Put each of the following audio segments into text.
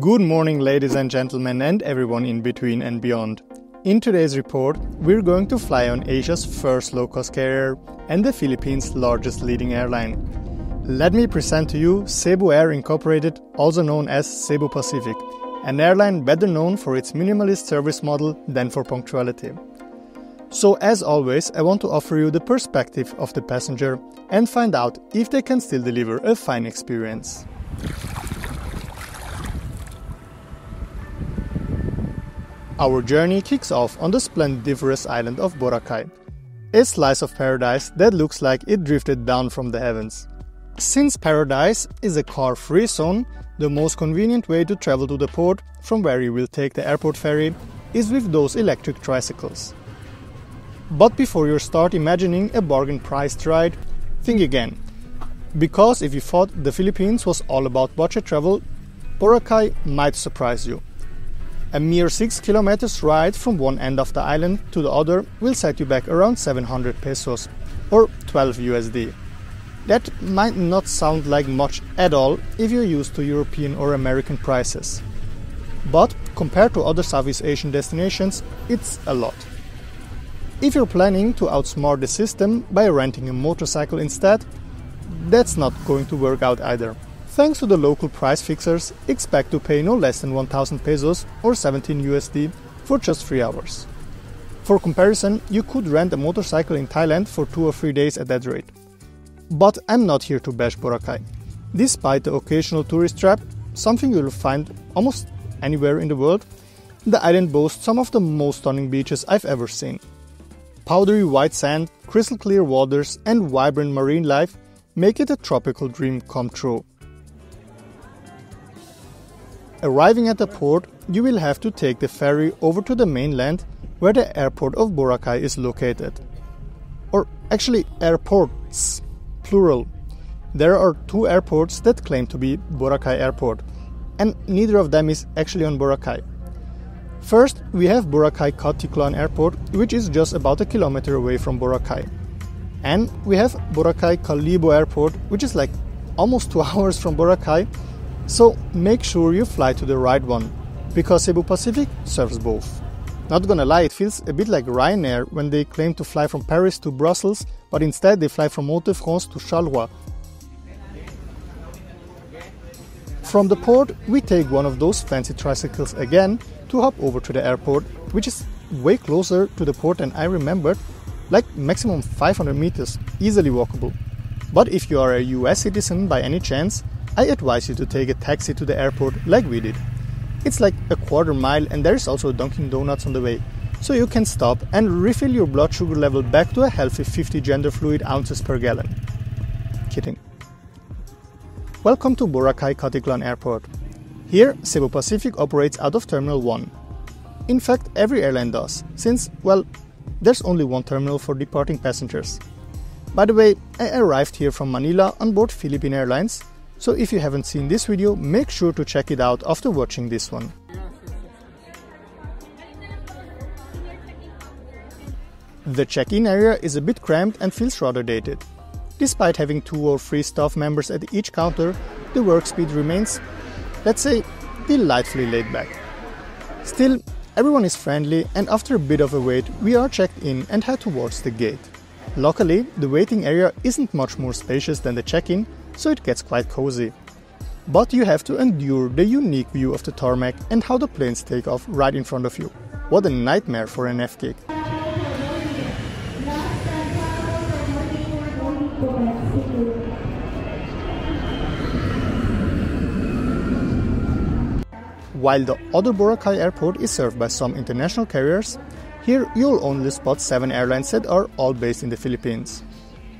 Good morning, ladies and gentlemen, and everyone in between and beyond. In today's report, we're going to fly on Asia's first low-cost carrier and the Philippines' largest leading airline. Let me present to you Cebu Air Incorporated, also known as Cebu Pacific, an airline better known for its minimalist service model than for punctuality. So as always, I want to offer you the perspective of the passenger and find out if they can still deliver a fine experience. Our journey kicks off on the splendiferous island of Boracay, a slice of paradise that looks like it drifted down from the heavens. Since paradise is a car-free zone, the most convenient way to travel to the port, from where you will take the airport ferry, is with those electric tricycles. But before you start imagining a bargain-priced ride, think again. Because if you thought the Philippines was all about budget travel, Boracay might surprise you. A mere 6 kilometers ride from one end of the island to the other will set you back around 700 pesos, or 12 USD. That might not sound like much at all if you're used to European or American prices. But compared to other Southeast Asian destinations, it's a lot. If you're planning to outsmart the system by renting a motorcycle instead, that's not going to work out either. Thanks to the local price fixers, expect to pay no less than 1,000 pesos or 17 USD for just 3 hours. For comparison, you could rent a motorcycle in Thailand for 2 or 3 days at that rate. But I'm not here to bash Boracay. Despite the occasional tourist trap, something you'll find almost anywhere in the world, the island boasts some of the most stunning beaches I've ever seen. Powdery white sand, crystal clear waters, and vibrant marine life make it a tropical dream come true. Arriving at the port, you will have to take the ferry over to the mainland, where the airport of Boracay is located. Or actually airports, plural. There are 2 airports that claim to be Boracay Airport, and neither of them is actually on Boracay. First, we have Boracay Caticlan Airport, which is just about 1 kilometer away from Boracay. And we have Boracay Calibo Airport, which is like almost 2 hours from Boracay. So make sure you fly to the right one, because Cebu Pacific serves both. Not gonna lie, it feels a bit like Ryanair when they claim to fly from Paris to Brussels, but instead they fly from Hauts-de-France to Charleroi. From the port, we take one of those fancy tricycles again to hop over to the airport, which is way closer to the port than I remembered, like maximum 500 meters, easily walkable. But if you are a US citizen by any chance, I advise you to take a taxi to the airport like we did. It's like a quarter mile and there is also a Dunkin' Donuts on the way, so you can stop and refill your blood sugar level back to a healthy 50 gender fluid ounces per gallon. Kidding. Welcome to Boracay Caticlan Airport. Here, Cebu Pacific operates out of Terminal 1. In fact, every airline does, since, well, there's only one terminal for departing passengers. By the way, I arrived here from Manila on board Philippine Airlines, so if you haven't seen this video, make sure to check it out after watching this one. The check-in area is a bit cramped and feels rather dated. Despite having 2 or 3 staff members at each counter, the work speed remains, let's say, delightfully laid back. Still, everyone is friendly, and after a bit of a wait, we are checked in and head towards the gate. Luckily, the waiting area isn't much more spacious than the check-in, so it gets quite cozy. But you have to endure the unique view of the tarmac and how the planes take off right in front of you. What a nightmare for an F-gig. While the other Boracay airport is served by some international carriers, here you'll only spot 7 airlines that are all based in the Philippines.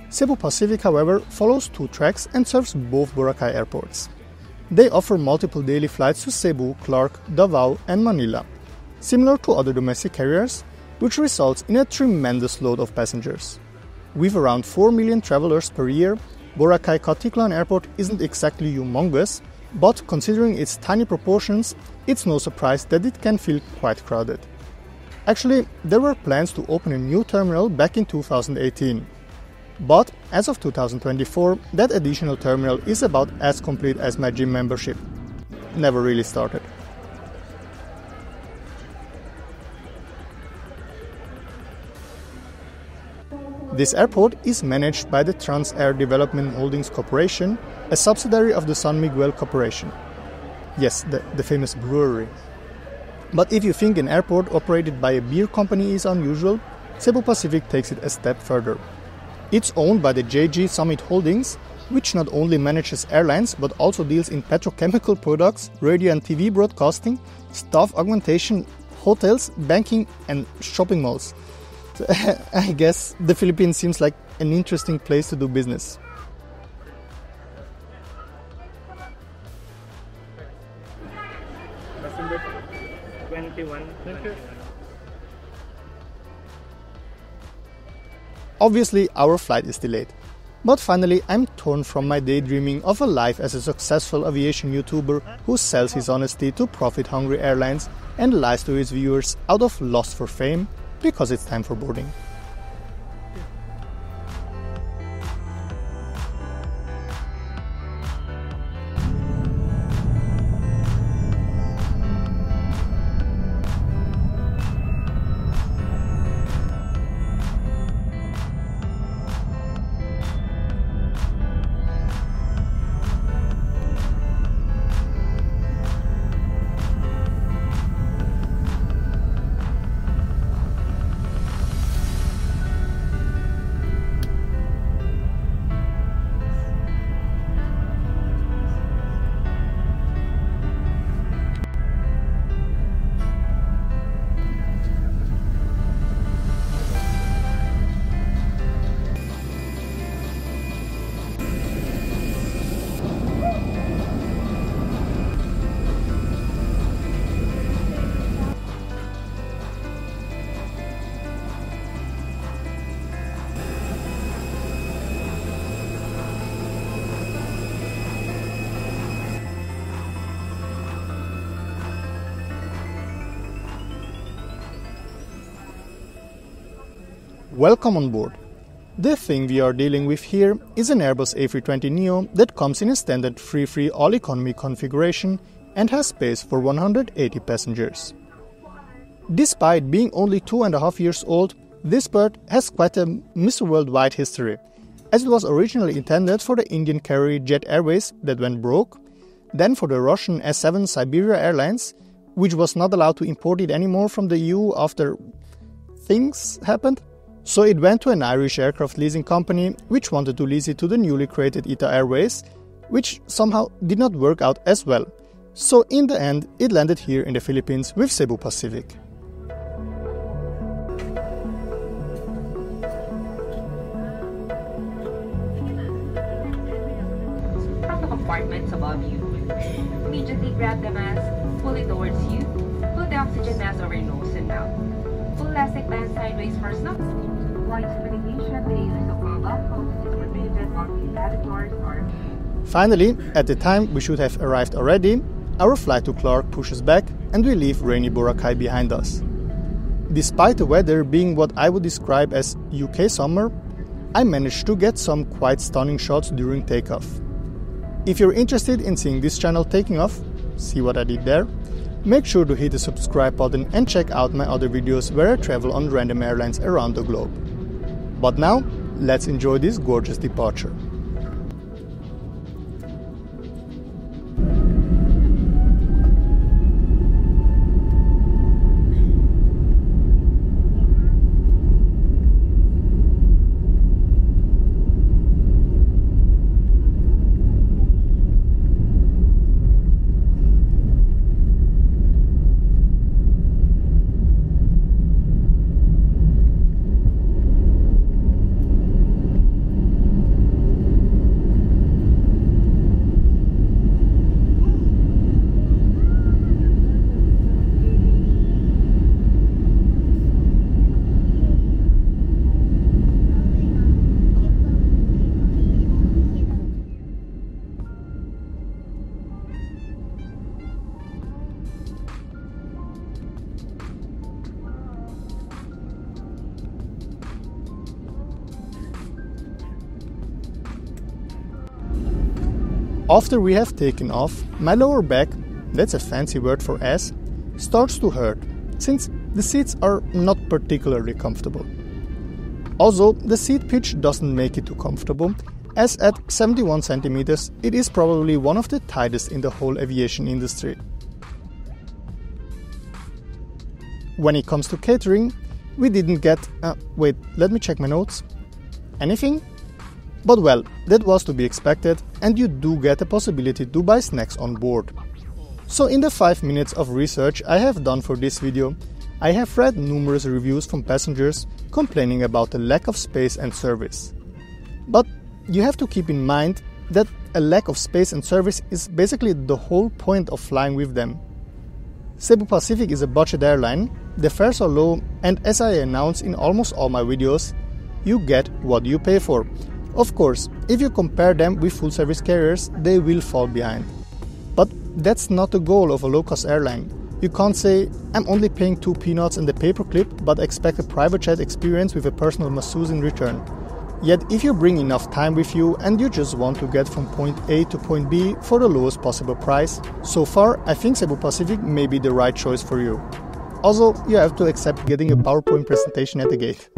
Cebu Pacific, however, follows 2 tracks and serves both Boracay airports. They offer multiple daily flights to Cebu, Clark, Davao, and Manila, similar to other domestic carriers, which results in a tremendous load of passengers. With around 4 million travelers per year, Boracay Caticlan Airport isn't exactly humongous, but considering its tiny proportions, it's no surprise that it can feel quite crowded. Actually, there were plans to open a new terminal back in 2018. But as of 2024, that additional terminal is about as complete as my gym membership. never really started. This airport is managed by the Transair Development Holdings Corporation, a subsidiary of the San Miguel Corporation. Yes, the famous brewery. But if you think an airport operated by a beer company is unusual, Cebu Pacific takes it a step further. It's owned by the JG Summit Holdings, which not only manages airlines but also deals in petrochemical products, radio and TV broadcasting, staff augmentation, hotels, banking and shopping malls. So, I guess the Philippines seems like an interesting place to do business. December 21. Obviously, our flight is delayed. But finally, I'm torn from my daydreaming of a life as a successful aviation YouTuber who sells his honesty to profit-hungry airlines and lies to his viewers out of lust for fame, because it's time for boarding. Welcome on board. The thing we are dealing with here is an Airbus A320neo that comes in a standard free all-economy configuration and has space for 180 passengers. Despite being only 2.5 years old, this bird has quite a Mr. Worldwide history, as it was originally intended for the Indian carrier Jet Airways that went broke, then for the Russian S7 Siberia Airlines, which was not allowed to import it anymore from the EU after things happened. So it went to an Irish aircraft leasing company, which wanted to lease it to the newly created ITA Airways, which somehow did not work out as well. So in the end, it landed here in the Philippines with Cebu Pacific. From the compartments above you, immediately grab the mask, pull it towards you, put the oxygen mask over your nose and mouth. Pull elastic band sideways first now. Voice communication, the use of mobile phones is prohibited on the lavatories or... Finally, at the time we should have arrived already, our flight to Clark pushes back and we leave rainy Boracay behind us. Despite the weather being what I would describe as UK summer, I managed to get some quite stunning shots during takeoff. If you're interested in seeing this channel taking off, see what I did there? Make sure to hit the subscribe button and check out my other videos where I travel on random airlines around the globe. But now, let's enjoy this gorgeous departure. After we have taken off, my lower back, that's a fancy word for ass, starts to hurt, since the seats are not particularly comfortable. Also, the seat pitch doesn't make it too comfortable, as at 71 centimeters it is probably one of the tightest in the whole aviation industry. When it comes to catering, we didn't get... wait, let me check my notes. Anything? But well, that was to be expected, and you do get a possibility to buy snacks on board. So in the 5 minutes of research I have done for this video, I have read numerous reviews from passengers complaining about the lack of space and service. But you have to keep in mind that a lack of space and service is basically the whole point of flying with them. Cebu Pacific is a budget airline, the fares are low, and as I announce in almost all my videos, you get what you pay for. Of course, if you compare them with full service carriers, they will fall behind. But that's not the goal of a low-cost airline. You can't say, I'm only paying 2 peanuts and the paperclip, but expect a private jet experience with a personal masseuse in return. Yet if you bring enough time with you and you just want to get from point A to point B for the lowest possible price, so far I think Cebu Pacific may be the right choice for you. Also, you have to accept getting a PowerPoint presentation at the gate.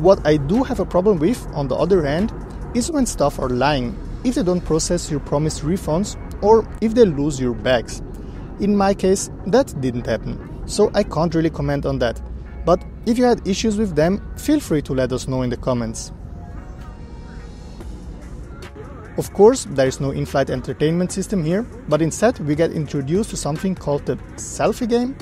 What I do have a problem with, on the other hand, is when staff are lying, if they don't process your promised refunds or if they lose your bags. In my case, that didn't happen, so I can't really comment on that. But if you had issues with them, feel free to let us know in the comments. Of course, there is no in-flight entertainment system here, but instead we get introduced to something called the selfie game.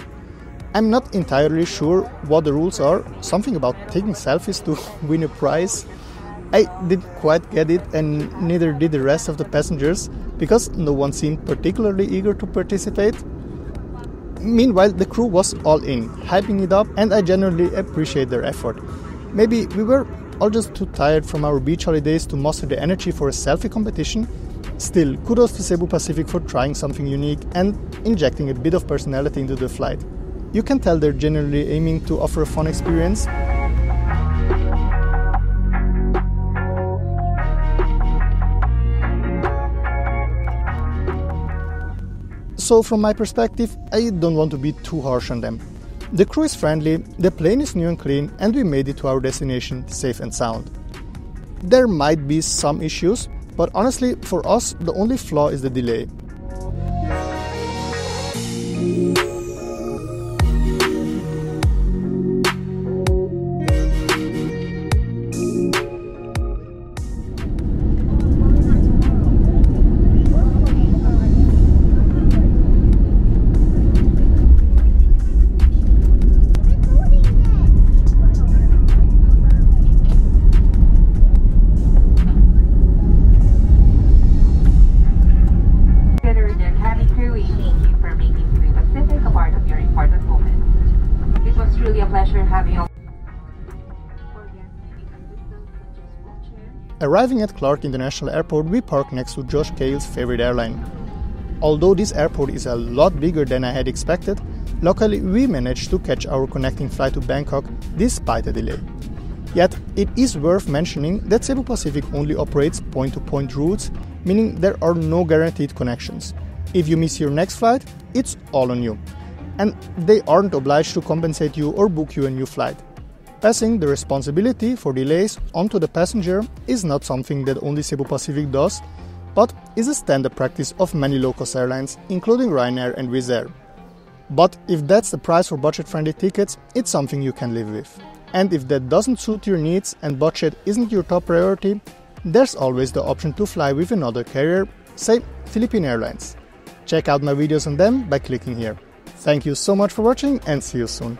I'm not entirely sure what the rules are, something about taking selfies to win a prize. I didn't quite get it, and neither did the rest of the passengers, because no one seemed particularly eager to participate. Meanwhile, the crew was all in, hyping it up, and I genuinely appreciate their effort. Maybe we were all just too tired from our beach holidays to muster the energy for a selfie competition. Still, kudos to Cebu Pacific for trying something unique and injecting a bit of personality into the flight. You can tell they're genuinely aiming to offer a fun experience. So from my perspective, I don't want to be too harsh on them. The crew is friendly, the plane is new and clean, and we made it to our destination safe and sound. There might be some issues, but honestly, for us, the only flaw is the delay. Arriving at Clark International Airport, we parked next to Josh Cale's favorite airline. Although this airport is a lot bigger than I had expected, luckily we managed to catch our connecting flight to Bangkok despite a delay. Yet, it is worth mentioning that Cebu Pacific only operates point-to-point routes, meaning there are no guaranteed connections. If you miss your next flight, it's all on you. And they aren't obliged to compensate you or book you a new flight. Passing the responsibility for delays onto the passenger is not something that only Cebu Pacific does, but is a standard practice of many low-cost airlines, including Ryanair and Wizz Air. But if that's the price for budget-friendly tickets, it's something you can live with. And if that doesn't suit your needs and budget isn't your top priority, there's always the option to fly with another carrier, say Philippine Airlines. Check out my videos on them by clicking here. Thank you so much for watching and see you soon.